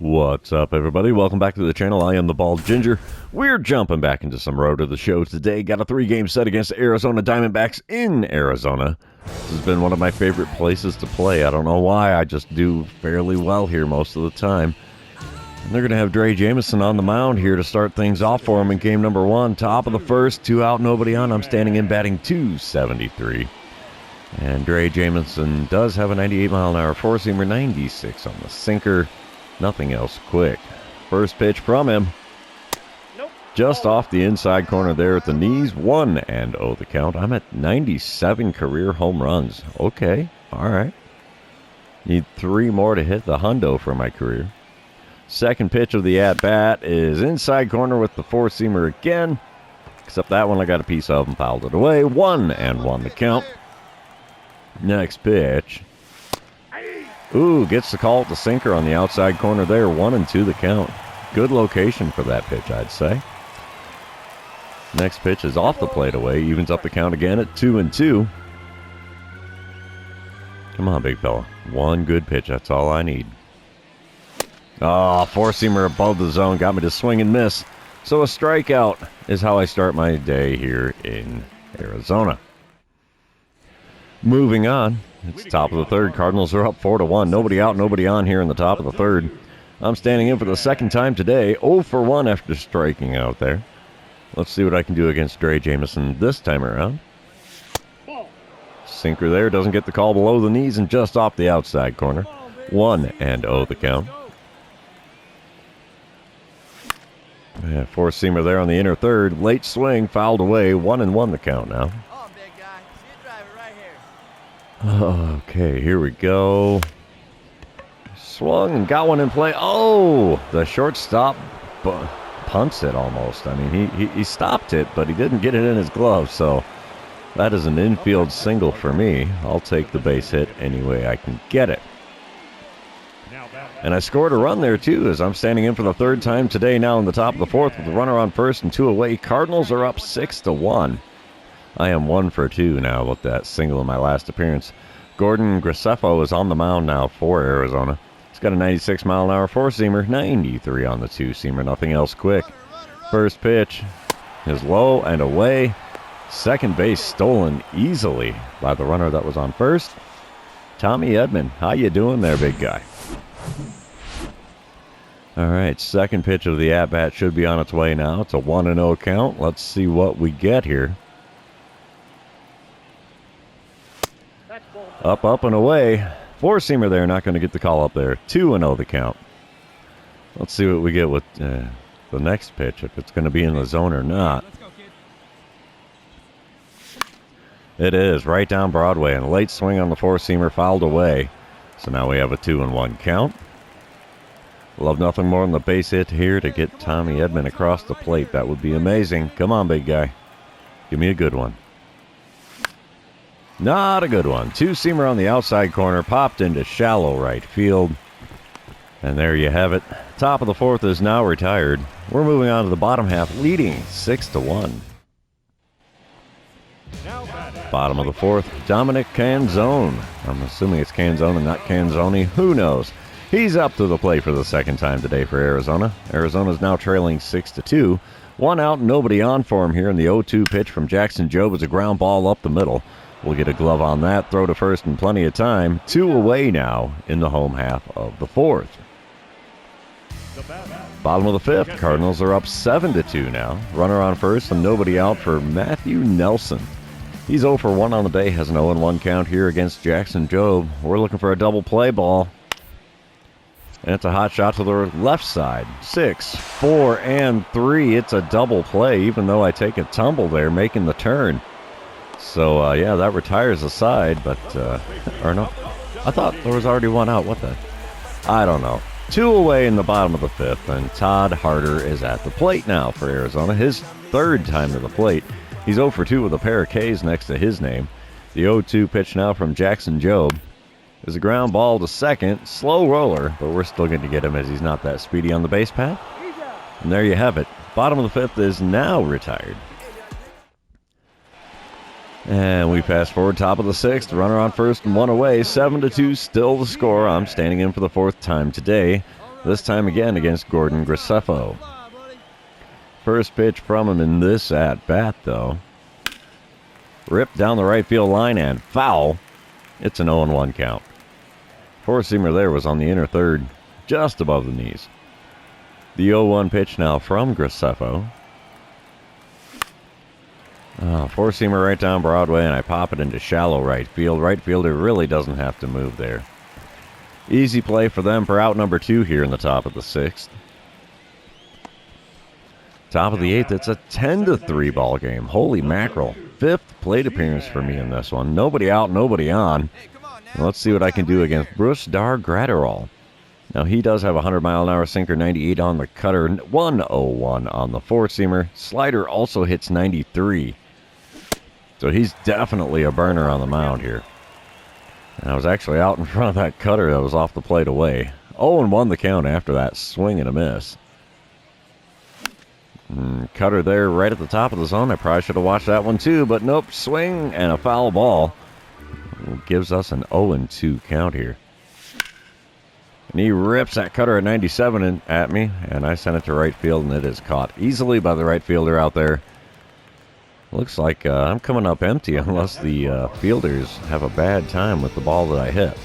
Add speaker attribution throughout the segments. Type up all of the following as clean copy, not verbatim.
Speaker 1: What's up, everybody? Welcome back to the channel. I am the Bald Ginger. We're jumping back into some Road to the Show today. Got a 3-game set against the Arizona Diamondbacks in Arizona. This has been one of my favorite places to play. I don't know why. I just do fairly well here most of the time. And they're going to have Dre Jameson on the mound here to start things off for them in game number 1. Top of the first, 2 out, nobody on. I'm standing in batting 273. And Dre Jameson does have a 98-mile-an-hour four-seamer, 96 on the sinker. Nothing else quick. First pitch from him.
Speaker 2: Nope.
Speaker 1: Just off the inside corner there at the knees. 1-0 the count. I'm at 97 career home runs. Okay. All right. Need 3 more to hit the hundo for my career. Second pitch of the at-bat is inside corner with the four-seamer again. Except that one I got a piece of and fouled it away. 1-1 the count. Next pitch. Ooh, gets the call at the sinker on the outside corner there. 1-2 the count. Good location for that pitch, I'd say. Next pitch is off the plate away. Evens up the count again at 2-2. Come on, big fella. One good pitch. That's all I need. Oh, four-seamer above the zone. Got me to swing and miss. So a strikeout is how I start my day here in Arizona. Moving on. It's top of the third. Cardinals are up 4-1. Nobody out, nobody on here in the top of the third. I'm standing in for the second time today. 0 for 1 after striking out there. Let's see what I can do against Dre Jameson this time around. Sinker there. Doesn't get the call below the knees and just off the outside corner. 1-0 the count. Yeah, four-seamer there on the inner third. Late swing, fouled away. 1-1 the count now. Okay, here we go. Swung and got one in play. Oh, the shortstop punts it almost. I mean, he stopped it, but he didn't get it in his glove, so that is an infield single for me. I'll take the base hit any way I can get it. And I scored a run there, too, as I'm standing in for the third time today now in the top of the fourth with the runner on first and 2 away. Cardinals are up 6-1. I am 1 for 2 now with that single in my last appearance. Gordon Graceffo is on the mound now for Arizona. He's got a 96-mile-an-hour four-seamer, 93 on the two-seamer, nothing else quick. First pitch is low and away. Second base stolen easily by the runner that was on first. Tommy Edman, how you doing there, big guy? All right, second pitch of the at-bat should be on its way now. It's a 1-0 count. Let's see what we get here. Up, and away. Four-seamer there, not going to get the call up there. 2-0 the count. Let's see what we get with the next pitch, if it's going to be in the zone or not. It is, right down Broadway, and a late swing on the four-seamer fouled away. So now we have a 2-1 count. Love nothing more than the base hit here to get Tommy Edman across the plate. That would be amazing. Come on, big guy. Give me a good one. Not a good one. Two-seamer on the outside corner, popped into shallow right field. And there you have it. Top of the fourth is now retired. We're moving on to the bottom half, leading 6-1. Bottom of the fourth, Dominic Canzone. I'm assuming it's Canzone and not Canzoni. Who knows? He's up to the plate for the second time today for Arizona. Arizona's now trailing 6-2. 1 out, nobody on for him here in the 0-2 pitch from Jackson Jobe is a ground ball up the middle. We'll get a glove on that, throw to first in plenty of time. 2 away now in the home half of the fourth. Bottom of the fifth, Cardinals are up 7-2 now. Runner on first and nobody out for Matthew Nelson. He's 0 for 1 on the day, has an 0-1 count here against Jackson Jobe. We're looking for a double play ball. And it's a hot shot to the left side. 6, 4, and 3. It's a double play, even though I take a tumble there, making the turn. So, yeah, that retires the side, but, or no. I thought there was already 1 out. What the? I don't know. 2 away in the bottom of the fifth, and Todd Harder is at the plate now for Arizona. His third time to the plate. He's 0 for 2 with a pair of Ks next to his name. The 0-2 pitch now from Jackson Jobe is a ground ball to second. Slow roller, but we're still going to get him as he's not that speedy on the base path. And there you have it. Bottom of the fifth is now retired. And we fast forward, top of the sixth, runner on first and 1 away, 7-2, still the score. I'm standing in for the fourth time today. This time again against Gordon Graceffo. First pitch from him in this at-bat, though. Ripped down the right field line and foul. It's an 0-1 count. Four-seamer there was on the inner third, just above the knees. The 0-1 pitch now from Graceffo. Four-seamer right down Broadway, and I pop it into shallow right field. Right fielder really doesn't have to move there. Easy play for them for out number 2 here in the top of the 6th. Top of the 8th, it's a 10-3 ball game. Holy mackerel. 5th plate appearance for me in this one. Nobody out, nobody on. Let's see what I can do against Bruce Gratterall. Now, he does have a 100-mile-an-hour sinker, 98 on the cutter, 101 on the four-seamer. Slider also hits 93. So he's definitely a burner on the mound here. And I was actually out in front of that cutter that was off the plate away. 0-1 the count after that swing and a miss. Cutter there right at the top of the zone. I probably should have watched that one too, but nope. Swing and a foul ball. Gives us an 0-2 count here. And he rips that cutter at 97 at me, and I send it to right field, and it is caught easily by the right fielder out there. Looks like I'm coming up empty unless the fielders have a bad time with the ball that I hit.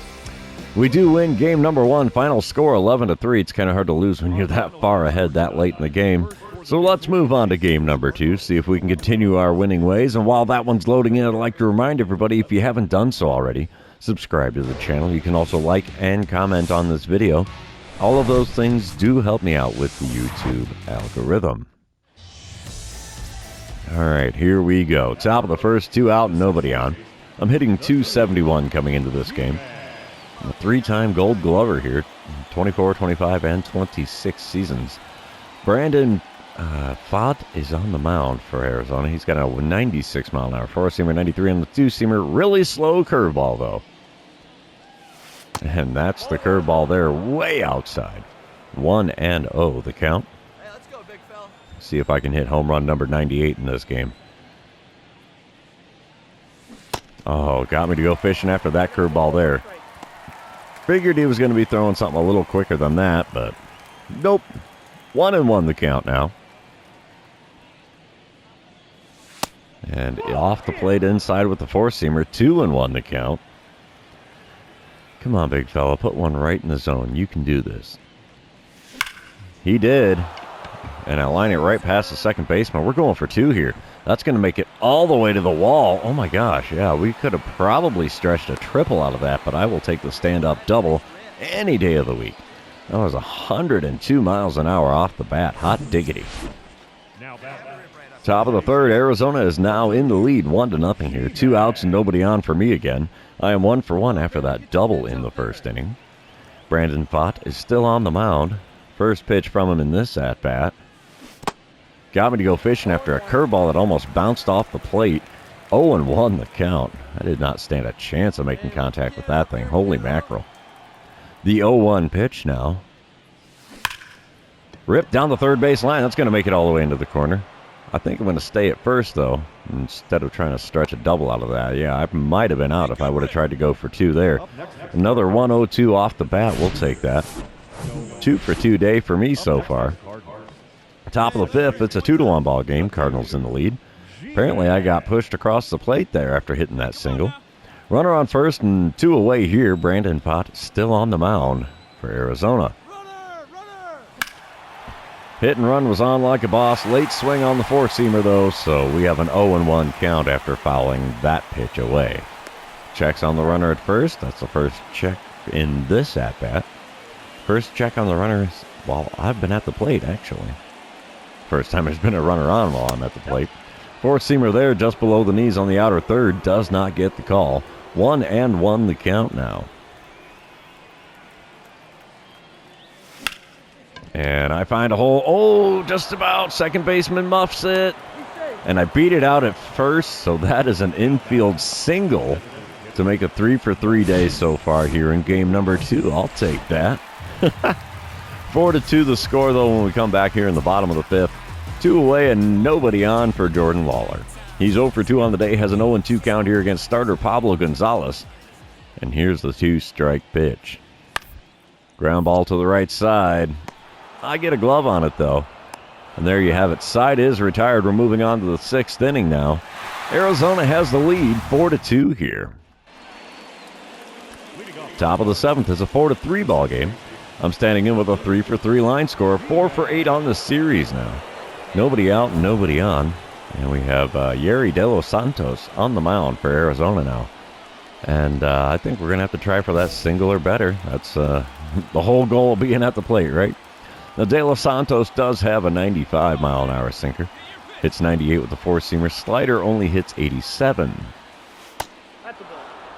Speaker 1: We do win game number 1. Final score 11-3. It's kind of hard to lose when you're that far ahead that late in the game. So let's move on to game number 2, see if we can continue our winning ways. And while that one's loading in, I'd like to remind everybody, if you haven't done so already, subscribe to the channel. You can also like and comment on this video. All of those things do help me out with the YouTube algorithm. All right, here we go. Top of the first, 2 out, nobody on. I'm hitting .271 coming into this game. I'm a 3-time Gold Glover here, 24, 25, and 26 seasons. Brandon Pfaadt is on the mound for Arizona. He's got a 96-mile-an-hour four-seamer, 93 on the two-seamer. Really slow curveball, though. And that's the curveball there, way outside. 1-0 the count.
Speaker 2: Hey, let's go, big fella.
Speaker 1: See if I can hit home run number 98 in this game. Oh, got me to go fishing after that curveball there. Figured he was going to be throwing something a little quicker than that, but nope. 1-1 the count now. And off the plate inside with the four-seamer, 2-1 the count. Come on, big fella, put one right in the zone. You can do this. He did. And I line it right past the second baseman. We're going for 2 here. That's going to make it all the way to the wall. Oh, my gosh. Yeah, we could have probably stretched a triple out of that, but I will take the stand-up double any day of the week. That was 102 miles an hour off the bat. Hot diggity. Top of the third, Arizona is now in the lead, 1-0 here. 2 outs and nobody on for me again. I am 1 for 1 after that double in the first inning. Brandon Pfaadt is still on the mound. First pitch from him in this at-bat. Got me to go fishing after a curveball that almost bounced off the plate. 0-1 the count. I did not stand a chance of making contact with that thing. Holy mackerel. The 0-1 pitch now. Ripped down the third base line. That's going to make it all the way into the corner. I think I'm going to stay at first, though, instead of trying to stretch a double out of that. Yeah, I might have been out if I would have tried to go for 2 there. Another 1-0-2 off the bat. We'll take that. 2 for 2 day for me so far. Top of the fifth, it's a 2-1 ball game. Cardinals in the lead. Apparently, I got pushed across the plate there after hitting that single. Runner on first and 2 away here. Brandon Pfaadt still on the mound for Arizona. Hit and run was on like a boss. Late swing on the four-seamer, though, so we have an 0-1 count after fouling that pitch away. Checks on the runner at first. That's the first check in this at-bat. First check on the runner is, well, I've been at the plate, actually. First time there's been a runner on while I'm at the plate. Four-seamer there just below the knees on the outer third. Does not get the call. 1-1 the count now. And I find a hole. Oh, just about. Second baseman muffs it. And I beat it out at first, so that is an infield single to make a 3 for 3 day so far here in game number 2. I'll take that. 4-2 the score, though, when we come back here in the bottom of the fifth. 2 away and nobody on for Jordan Lawler. He's 0 for 2 on the day, has an 0-2 count here against starter Pablo Gonzalez. And here's the 2-strike pitch. Ground ball to the right side. I get a glove on it, though. And there you have it. Side is retired. We're moving on to the 6th inning now. Arizona has the lead 4-2 here. Top of the 7th is a 4-3 ball game. I'm standing in with a 3-for-3 line score. 4-for-8 on the series now. Nobody out and nobody on. And we have Yerry De Los Santos on the mound for Arizona now. And I think we're going to have to try for that single or better. That's the whole goal of being at the plate, right? Now, De Los Santos does have a 95-mile-an-hour sinker. Hits 98 with the four-seamer. Slider only hits 87.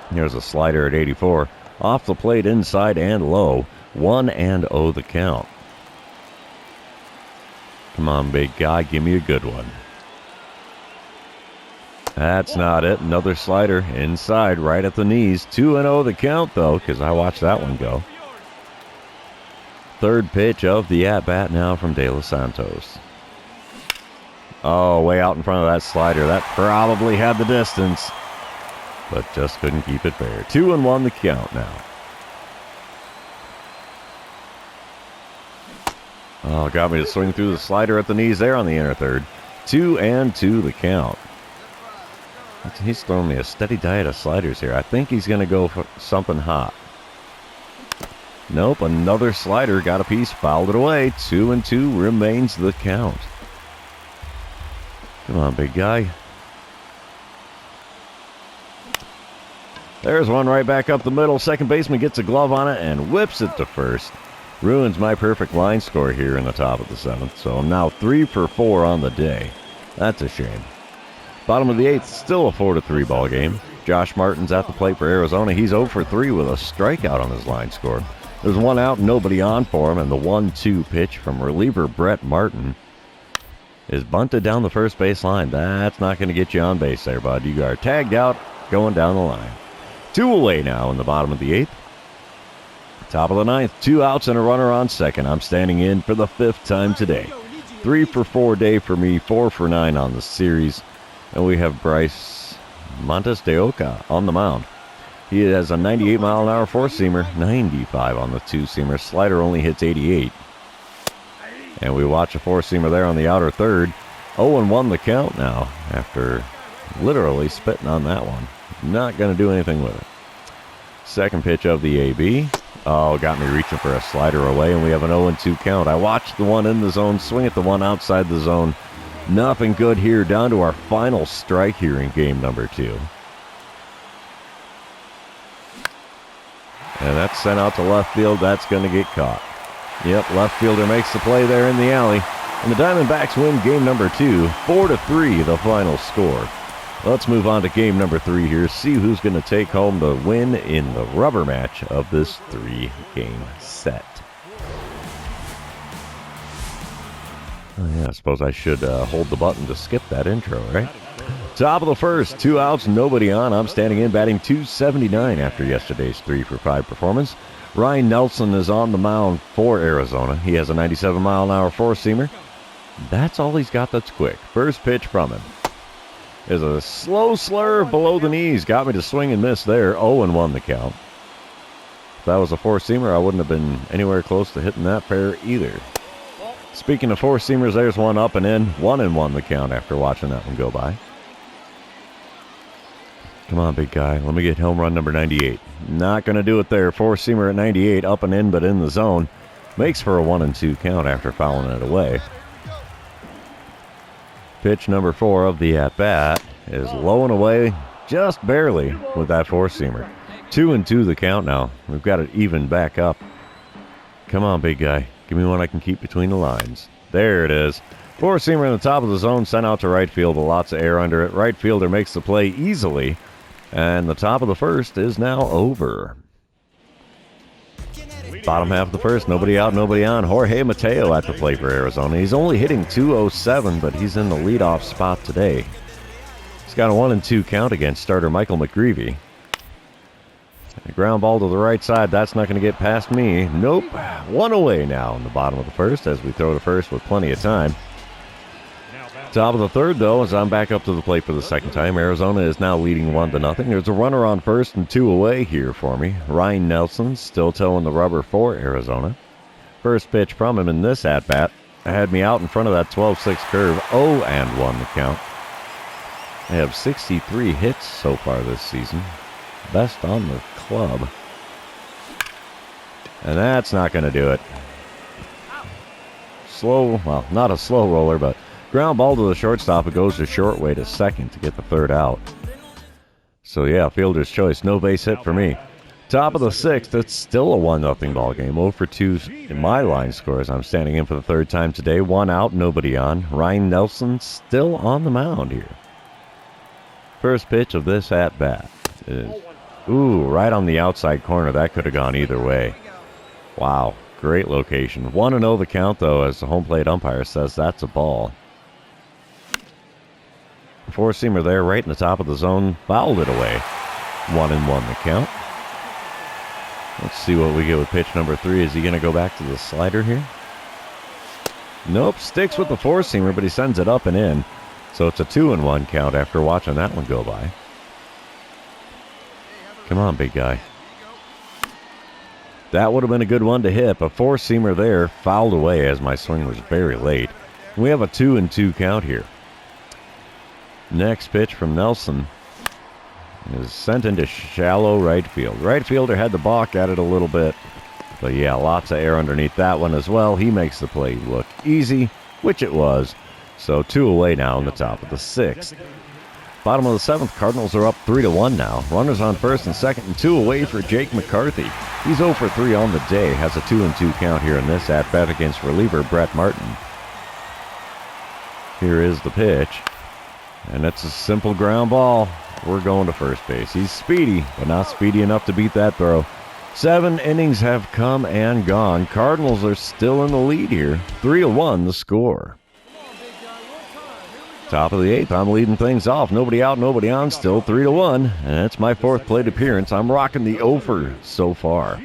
Speaker 1: Here's a slider at 84. Off the plate, inside and low. 1-0 the count. Come on, big guy. Give me a good one. That's not it. Another slider inside, right at the knees. 2-0 the count, though, because I watched that one go. Third pitch of the at-bat now from De Los Santos. Oh, way out in front of that slider. That probably had the distance, but just couldn't keep it fair. 2-1 the count now. Oh, got me to swing through the slider at the knees there on the inner third. 2-2 the count. He's throwing me a steady diet of sliders here. I think he's going to go for something hot. Nope, another slider. Got a piece, fouled it away. 2-2 remains the count. Come on, big guy. There's one right back up the middle. Second baseman gets a glove on it and whips it to first. Ruins my perfect line score here in the top of the 7th. So I'm now 3-for-4 on the day. That's a shame. Bottom of the 8th, still a 4-3 ball game. Josh Martin's at the plate for Arizona. He's 0-for-3 with a strikeout on his line score. There's one out, nobody on for him, and the 1-2 pitch from reliever Brett Martin is bunted down the first base line. That's not going to get you on base there, bud. You are tagged out, going down the line. 2 away now in the bottom of the 8th. Top of the 9th, 2 outs and a runner on second. I'm standing in for the 5th time today. 3-for-4 day for me, 4-for-9 on the series. And we have Bryce Montes de Oca on the mound. He has a 98-mile-an-hour four-seamer, 95 on the two-seamer. Slider only hits 88. And we watch a four-seamer there on the outer third. 0-1 the count now after literally spitting on that one. Not going to do anything with it. Second pitch of the AB. Oh, got me reaching for a slider away, and we have an 0-2 count. I watched the one in the zone, swing at the one outside the zone. Nothing good here. Down to our final strike here in game number 2. And that's sent out to left field. That's going to get caught. Yep, left fielder makes the play there in the alley. And the Diamondbacks win game number 2. 4-3 the final score. Let's move on to game number 3 here. See who's going to take home the win in the rubber match of this 3-game set. Oh, yeah, I suppose I should hold the button to skip that intro, right? Top of the first, 2 outs, nobody on. I'm standing in, batting .279 after yesterday's 3-for-5 performance. Ryan Nelson is on the mound for Arizona. He has a 97-mile-an-hour four-seamer. That's all he's got that's quick. First pitch from him is a slow slurve below the knees. Got me to swing and miss there. 0-1 the count. If that was a four-seamer, I wouldn't have been anywhere close to hitting that pair either. Speaking of four-seamers, there's one up and in. 1-1 the count after watching that one go by. Come on, big guy. Let me get home run number 98. Not going to do it there. Four-seamer at 98, up and in, but in the zone. Makes for a 1-2 count after fouling it away. Pitch number 4 of the at-bat is low and away, just barely, with that four-seamer. 2-2 the count now. We've got it even back up. Come on, big guy. Give me one I can keep between the lines. There it is. Four-seamer in the top of the zone, sent out to right field with lots of air under it. Right fielder makes the play easily. And the top of the first is now over. Bottom half of the first, nobody out, nobody on. Jorge Mateo at the plate for Arizona. He's only hitting .207, but he's in the leadoff spot today. He's got a 1-2 count against starter Michael McGreevy. A ground ball to the right side. That's not going to get past me. Nope. 1 away now in the bottom of the first as we throw to first with plenty of time. Top of the third, though, as I'm back up to the plate for the second time. Arizona is now leading 1-0. There's a runner on first and 2 away here for me. Ryan Nelson still towing the rubber for Arizona. First pitch from him in this at-bat had me out in front of that 12-6 curve. 0-1 the count. They have 63 hits so far this season. Best on the club. And that's not going to do it. Slow, well, not a slow roller, but ground ball to the shortstop. It goes to short way to second to get the third out. So, yeah, fielder's choice. No base hit for me. Top of the sixth, it's still a 1-0 ball game. 0 for 2 in my line scores. I'm standing in for the third time today. 1 out, nobody on. Ryan Nelson still on the mound here. First pitch of this at-bat is, right on the outside corner. That could have gone either way. Wow, great location. 1-0 the count, though, as the home plate umpire says that's a ball. Four-seamer there right in the top of the zone. Fouled it away. 1-1 the count. Let's see what we get with pitch number 3. Is he going to go back to the slider here? Nope, sticks with the four-seamer, but he sends it up and in. So it's a 2-1 count after watching that one go by. Come on, big guy. That would have been a good one to hit. A four-seamer there, fouled away as my swing was very late. We have a 2-2 count here. Next pitch from Nelson is sent into shallow right field. Right fielder had to balk at it a little bit. But yeah, lots of air underneath that one as well. He makes the play look easy, which it was. So 2 away now in the top of the sixth. Bottom of the seventh, Cardinals are up 3-1 now. Runners on first and second and 2 away for Jake McCarthy. He's 0 for 3 on the day. Has a 2-2 count here in this at-bat against reliever Brett Martin. Here is the pitch. And it's a simple ground ball. We're going to first base. He's speedy, but not speedy enough to beat that throw. 7 innings have come and gone. Cardinals are still in the lead here. 3-1 the score. Top of the eighth, I'm leading things off. Nobody out, nobody on, still 3-1. And that's my 4th plate appearance. I'm rocking the over so far.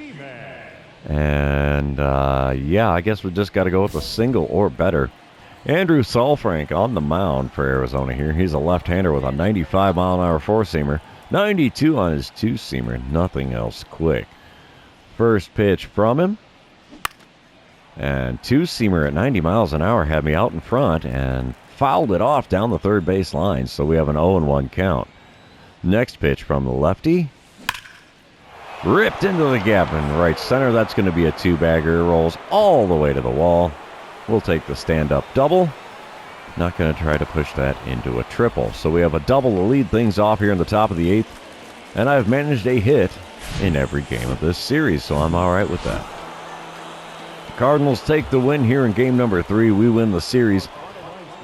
Speaker 1: And, yeah, I guess we just got to go with a single or better. Andrew Saalfrank on the mound for Arizona here. He's a left-hander with a 95-mile-an-hour four-seamer. 92 on his two-seamer. Nothing else quick. First pitch from him. And two-seamer at 90 miles an hour had me out in front and fouled it off down the third base line. So we have an 0-1 count. Next pitch from the lefty. Ripped into the gap in right center. That's going to be a 2-bagger. Rolls all the way to the wall. We'll take the stand-up double. Not going to try to push that into a triple. So we have a double to lead things off here in the top of the eighth. And I've managed a hit in every game of this series, so I'm all right with that. The Cardinals take the win here in game number 3. We win the series.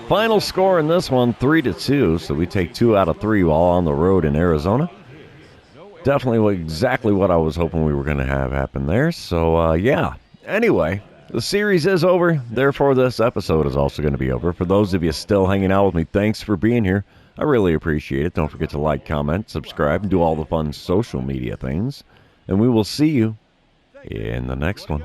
Speaker 1: Final score in this one, 3-2. So we take 2 out of 3 while on the road in Arizona. Definitely exactly what I was hoping we were going to have happen there. So, yeah. Anyway, the series is over. Therefore, this episode is also going to be over. For those of you still hanging out with me, thanks for being here. I really appreciate it. Don't forget to like, comment, subscribe, and do all the fun social media things. And we will see you in the next one.